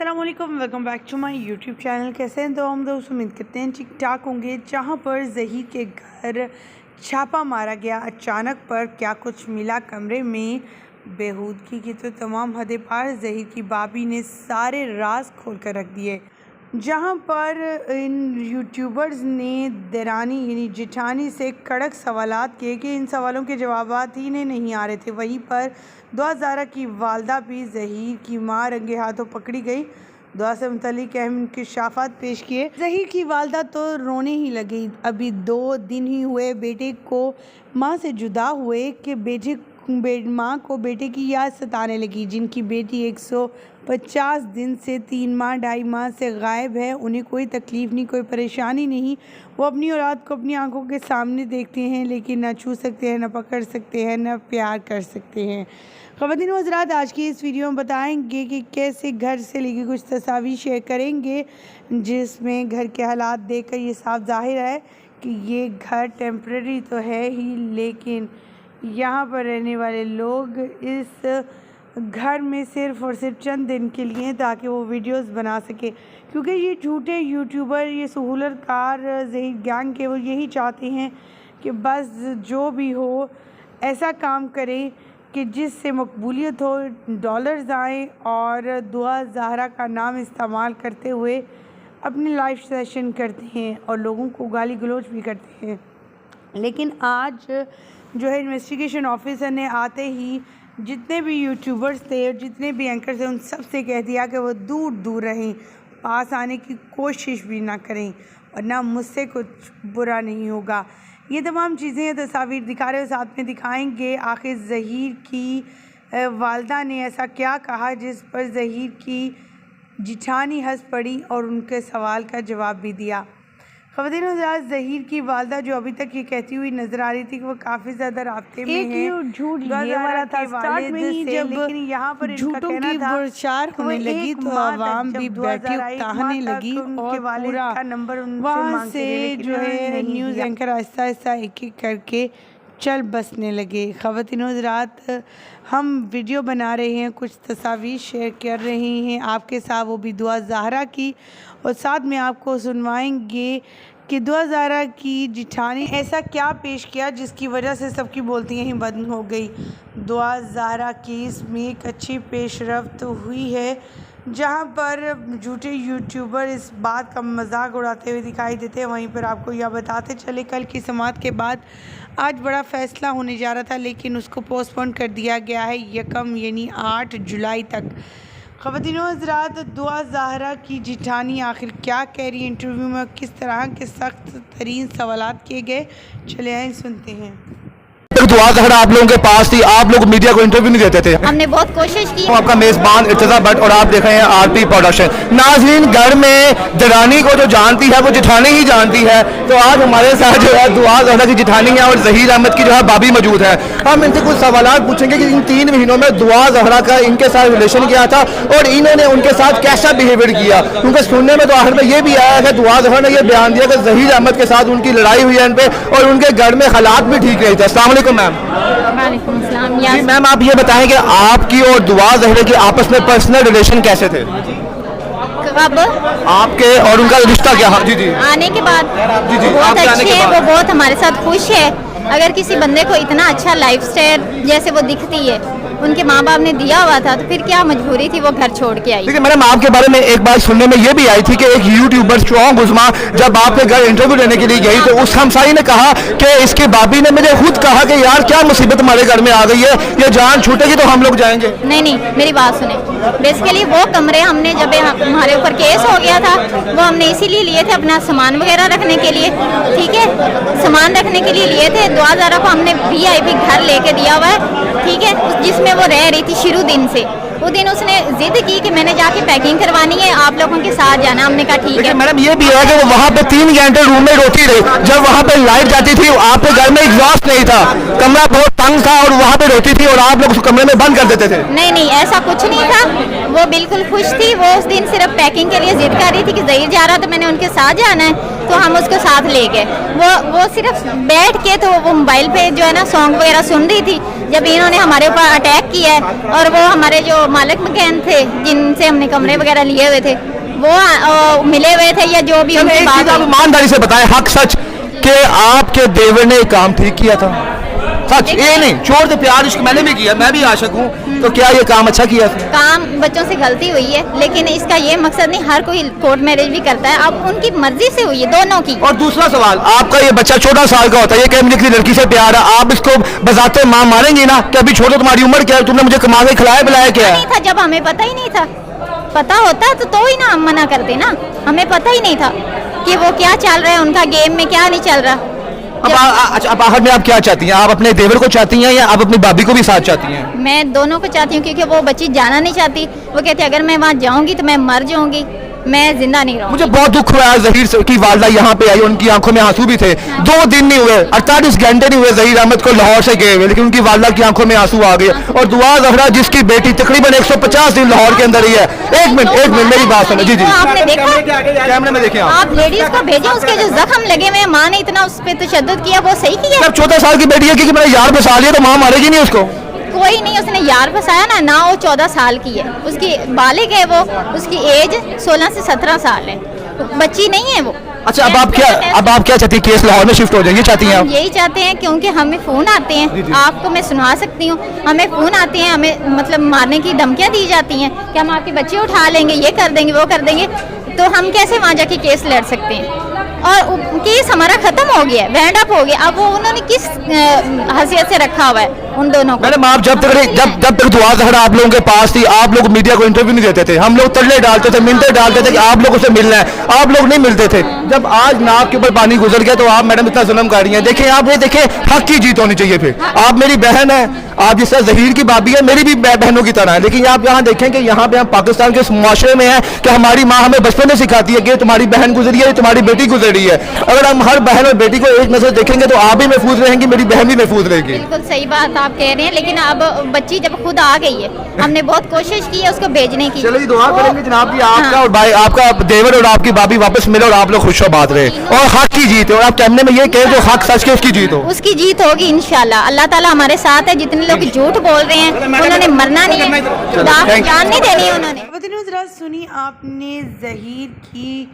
अस्सलामुअलैकुम, welcome back to my YouTube channel. कैसे हैं तो हम दोस्त उम्मीद करते हैं ठीक ठाक होंगे। जहां पर ज़हीर के घर छापा मारा गया, अचानक पर क्या कुछ मिला कमरे में, बेहूदगी की तो तमाम हदें पार। ज़हीर की भाभी ने सारे राज खोल कर रख दिए। जहां पर इन यूट्यूबर्स ने देरानी यानी जेठानी से कड़क सवालात किए कि इन सवालों के जवाबात ही नहीं आ रहे थे। वहीं पर दुआ ज़ाहरा की वालदा भी ज़हीर की मां रंगे हाथों पकड़ी गई। दुआ से मुतल्लिक अहम इंकशाफात पेश किए। ज़हीर की वालदा तो रोने ही लगी। अभी 2 दिन ही हुए बेटे को माँ से जुदा हुए कि माँ को बेटे की याद सताने लगी। जिनकी बेटी 150 दिन से 3 माह 2.5 माह से गायब है, उन्हें कोई तकलीफ़ नहीं, कोई परेशानी नहीं। वो अपनी औलाद को अपनी आंखों के सामने देखते हैं, लेकिन ना छू सकते हैं, ना पकड़ सकते हैं, ना प्यार कर सकते हैं। ख़वातीन व हज़रात, आज की इस वीडियो में बताएंगे कि कैसे घर से लेके कुछ तस्वीर शेयर करेंगे, जिसमें घर के हालात देखकर ये साफ ज़ाहिर है कि ये घर टेम्प्रेरी तो है ही, लेकिन यहाँ पर रहने वाले लोग इस घर में सिर्फ़ और सिर्फ चंद दिन के लिए, ताकि वो वीडियोस बना सके। क्योंकि ये झूठे यूट्यूबर, ये सहूलतकार ज़हीर गैंग के, वो यही चाहते हैं कि बस जो भी हो ऐसा काम करें कि जिससे मकबूलियत हो, डॉलर्स आएँ और दुआ ज़ाहरा का नाम इस्तेमाल करते हुए अपने लाइव सेशन करते हैं और लोगों को गाली गलौज भी करते हैं। लेकिन आज जो है इन्वेस्टिगेशन ऑफिसर ने आते ही जितने भी यूट्यूबर्स थे और जितने भी एंकर थे, उन सब से कह दिया कि वो दूर दूर रहें, पास आने की कोशिश भी ना करें, और ना मुझसे कुछ बुरा नहीं होगा। ये तमाम चीज़ें तस्वीर दिखा रहे हो, साथ में दिखाएंगे आखिर ज़हीर की वालदा ने ऐसा क्या कहा जिस पर ज़हीर की जिठानी हंस पड़ी और उनके सवाल का जवाब भी दिया। ख़वातीन हज़रात, ज़हीर की वालदा जो अभी तक ये कहती हुई नज़र आ रही थी कि वो काफ़ी ज़्यादा राब्ते में है। झूठ ये वाला था स्टार्ट में ही, जब लेकिन यहाँ पर झूठों की बौछार होने लगी तो आवाम भी बैठी उकताने लगी और पूरा वहाँ से जो है न्यूज़ एंकर आहिस्ता आहिस्ता एक एक करके चल बसने लगे। ख़वातीन हज़रात, हम वीडियो बना रहे हैं, कुछ तस्वीर शेयर कर रहे हैं आपके साथ, वो भी दुआ ज़ाहरा की, और साथ में आपको सुनवाएंगे कि दुआ ज़ाहरा की जिठानी ऐसा क्या पेश किया जिसकी वजह से सबकी बोलतियाँ ही बंद हो गई। दुआ ज़ाहरा केस में एक अच्छी पेशरफ्त हुई है, जहां पर झूठे यूट्यूबर इस बात का मजाक उड़ाते हुए दिखाई देते हैं। वहीं पर आपको यह बताते चले, कल की समाअत के बाद आज बड़ा फ़ैसला होने जा रहा था, लेकिन उसको पोस्टपोन कर दिया गया है 1 यानी 8 जुलाई तक। ख़वातीन व हज़रात, दुआ ज़ाहरा की जिठानी आखिर क्या कह रही है, इंटरव्यू में किस तरह के सख्त तरीन सवालात किए गए, चले आए सुनते हैं। दुआ ज़ाहरा आप लोगों के पास थी, आप लोग मीडिया को इंटरव्यू नहीं देते थे। हमने बहुत कोशिश की। आपका मेज़बान इर्तिज़ा भट्ट और आप देख रहे हैं आरपी प्रोडक्शन। नाज़रीन, घर में दरानी को जो जानती है वो जिठानी ही जानती है, तो आज हमारे साथ जो है दुआ ज़ाहरा की जिठानी है और ज़हीर अहमद की जो है भाभी मौजूद है। हम इनसे कुछ सवालात पूछेंगे कि इन 3 महीनों में दुआ ज़ाहरा का इनके साथ रिलेशन किया था और इन्होंने उनके साथ कैसा बिहेवियर किया। क्योंकि सुनने में तो आखिर में ये भी आया है कि दुआ ज़ाहरा ने यह बयान दिया कि ज़हीर अहमद के साथ उनकी लड़ाई हुई है इन पर, और उनके घर में हालात भी ठीक नहीं थे। अस्सलाम वालेकुम मैम। जी मैम, आप ये बताएं कि आपकी और दुआ ज़ाहरा की आपस में पर्सनल रिलेशन कैसे थे? कब? आपके और उनका रिश्ता क्या? जी जी, आने के बाद जी जी, बहुत आपके आने अच्छे के है, बाद। वो बहुत हमारे साथ खुश है। अगर किसी बंदे को इतना अच्छा लाइफस्टाइल जैसे वो दिखती है, उनके माँ बाप ने दिया हुआ था, तो फिर क्या मजबूरी थी वो घर छोड़ के आई। ठीक है मैडम, आपके बारे में एक बात सुनने में ये भी आई थी कि एक यूट्यूबर स्ट्रॉन्ग उस्मा जब आपके घर इंटरव्यू लेने के लिए गई तो उस हमसाई ने कहा कि इसकी भाभी ने मुझे खुद कहा कि यार क्या मुसीबत हमारे घर में आ गई है, ये जान छूटेगी तो हम लोग जाएंगे। नहीं, मेरी बात सुने। बेसिकली वो कमरे हमने, जब हमारे ऊपर केस हो गया था, वो हमने इसीलिए लिए थे अपना सामान वगैरह रखने के लिए, ठीक है, सामान रखने के लिए लिए थे। दुआ ज़ाहरा को हमने VIP घर लेके दिया हुआ है, ठीक है, जिसमें वो रह रही थी शुरू दिन से। वो दिन उसने जिद की कि मैंने जाके पैकिंग करवानी है, आप लोगों के साथ जाना। हमने कहा ठीक है। मैडम ये भी है कि वो वहाँ पे 3 घंटे रूम में रोती रही, जब वहाँ पे लाइट जाती थी आपके घर में एग्जॉस्ट नहीं था, कमरा बहुत तंग था और वहाँ पे रोती थी और आप लोग उस कमरे में बंद कर देते थे। नहीं, ऐसा कुछ नहीं था, वो बिल्कुल खुश थी। वो उस दिन सिर्फ पैकिंग के लिए जिद कर रही थी कि ज़हीर जा रहा तो मैंने उनके साथ जाना है, तो हम उसको साथ ले गए। वो सिर्फ बैठ के तो वो मोबाइल पे जो है ना सॉन्ग वगैरह सुन रही थी जब इन्होंने हमारे ऊपर अटैक किया है। और वो हमारे जो मालिक मकान थे जिनसे हमने कमरे वगैरह लिए हुए थे वो मिले हुए थे या जो भी उनके बाद। आप ईमानदारी से बताएं, हक सच कि आपके देवर ने काम ठीक किया था? सच, ये नहीं छोड़ दे, प्यार इश्क मैंने भी किया, मैं भी आशिक हूँ, तो क्या ये काम अच्छा किया? काम बच्चों से गलती हुई है, लेकिन इसका ये मकसद नहीं, हर कोई कोर्ट मैरिज भी करता है, अब उनकी मर्जी से हुई है दोनों की। और दूसरा सवाल, आपका ये बच्चा 14 साल का होता है, ये कह मुझे किसी लड़की से प्यार है, आप इसको बजाते माँ मारेंगी ना कि अभी छोड़ो, तुम्हारी उम्र क्या है, तुमने मुझे कमा के खिलाया पिलाया क्या नहीं था जब हमें पता ही नहीं था। पता होता तो ही ना हम मना करते ना, हमें पता ही नहीं था कि वो क्या चल रहा है उनका गेम में, क्या नहीं चल रहा। अब आखिर में आप क्या चाहती हैं? आप अपने देवर को चाहती हैं या आप अपनी भाभी को भी साथ चाहती हैं? मैं दोनों को चाहती हूँ, क्योंकि वो बच्ची जाना नहीं चाहती। वो कहती है अगर मैं वहाँ जाऊंगी तो मैं मर जाऊंगी, मैं जिंदा नहीं रहूंगी। मुझे बहुत दुख हुआ जहीर की वालदा यहाँ पे आई, उनकी आंखों में आंसू भी थे। 2 दिन नहीं हुए, 48 घंटे नहीं हुए जहीर अहमद को लाहौर से गए हुए, लेकिन उनकी वालदा की आंखों में आंसू आ गए। और दुआ जहरा जिसकी बेटी तकरीबन 150 दिन लाहौर के अंदर ही है। एक मिनट मेरी बात सुनो। जी आपने देखा, कैमरे में देखें आप लेडीज को भेजें, उसके जो जख्म लगे हुए, माँ ने इतना उस पर तशद्दुद किया, वो सही किया? 14 साल की बेटी है कि मैंने यार फंसा लिया तो माँ मारेगी नहीं उसको? कोई नहीं, उसने यार फंसाया ना, वो 14 साल की है, उसकी बालिग है वो, उसकी एज 16 से 17 साल है, बच्ची नहीं है वो। अच्छा, अब आप क्या चाहती हैं? केस लाहौर में शिफ्ट हो जाएंगे चाहती हैं आप? यही चाहते हैं, क्योंकि हमें फ़ोन आते हैं, आपको मैं सुना सकती हूँ, हमें फ़ोन आते हैं, हमें मतलब मारने की धमकियाँ दी जाती हैं कि हम आपके बच्चे उठा लेंगे, ये कर देंगे, वो कर देंगे। तो हम कैसे वहाँ जाके केस लड़ सकते हैं? और केस हमारा खत्म हो गया, बैंड अप हो गया। अब वो उन्होंने किस हैसियत से रखा हुआ है उन दोनों को? मैडम, आप जब तक दुआ जहरा आप लोगों के पास थी, आप लोग मीडिया को इंटरव्यू नहीं देते थे, हम लोग तरले डालते थे, मिन्नतें डालते थे कि आप लोगों से मिलना है, आप लोग नहीं मिलते थे। जब आज नाक के ऊपर पानी गुजर गया तो आप मैडम इतना जुल्म कर रही हैं। देखिए, आप ये देखें, हक की जीत होनी चाहिए। फिर आप मेरी बहन है, आप जिस तरह जहीर की भाभी है, मेरी भी बहनों की तरह है, लेकिन आप यहाँ देखें कि यहाँ पे हम पाकिस्तान के मुआशरे में है कि हमारी माँ हमें बचपन में सिखाती है कि तुम्हारी बहन गुजरी है, तुम्हारी बेटी गुजरी है। अगर हम हर बहन और बेटी को एक नजर देखेंगे तो आप भी महफूज रहेंगी, मेरी बहन भी महफूज रहेगी। बिल्कुल सही बात आप कह रहे हैं, लेकिन अब बच्ची जब खुद आ गई है, हमने बहुत कोशिश की है उसको भेजने की। चलिए दुआ करेंगे जनाब जी, आपका और भाई, आपका देवर और आपकी भाभी वापस मिले और आप लोग खुशबाद रहे और हक की जीत हो। और आप कैमरे में ये कहें जो हक सच के उसकी जीत हो, उसकी जीत होगी इंशाल्लाह। अल्लाह ताला हमारे साथ है। जितने लोग झूठ बोल रहे हैं उन्होंने मरना नहीं है, जान नहीं देनी है उन्होंने। जरा सुनी आपने जहीर की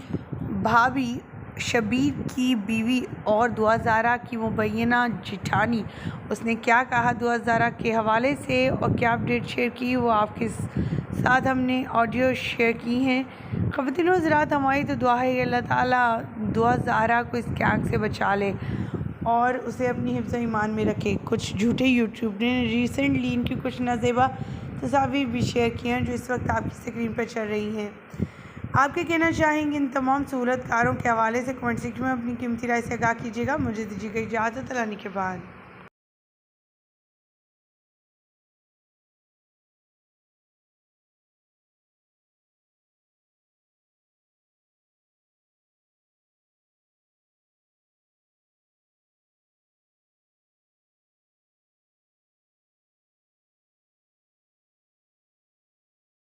भाभी, शबीर की बीवी और दुआ ज़ारा की मुबैना जिठानी, उसने क्या कहा दुआ ज़ारा के हवाले से और क्या अपडेट शेयर की, वो आपके साथ हमने ऑडियो शेयर की हैं। ख़वातीन हज़रात, हमारी तो दुआ है अल्लाह ताला दुआ ज़ारा को इस कैंक से बचा ले और उसे अपनी हिफ्ज़ ईमान में रखे। कुछ झूठे यूट्यूब ने रिसेंटली इनकी कुछ नाज़ेबा तस्वीर भी शेयर की हैं जो इस वक्त आपकी स्क्रीन पर चल रही हैं। आप क्या कहना चाहेंगे इन तमाम सहूलतकारों के हवाले से? कमेंट सेक्शन में अपनी कीमती राय से आगाह कीजिएगा। मुझे दीजिएगा इजाज़त, अल्लाह के बाद।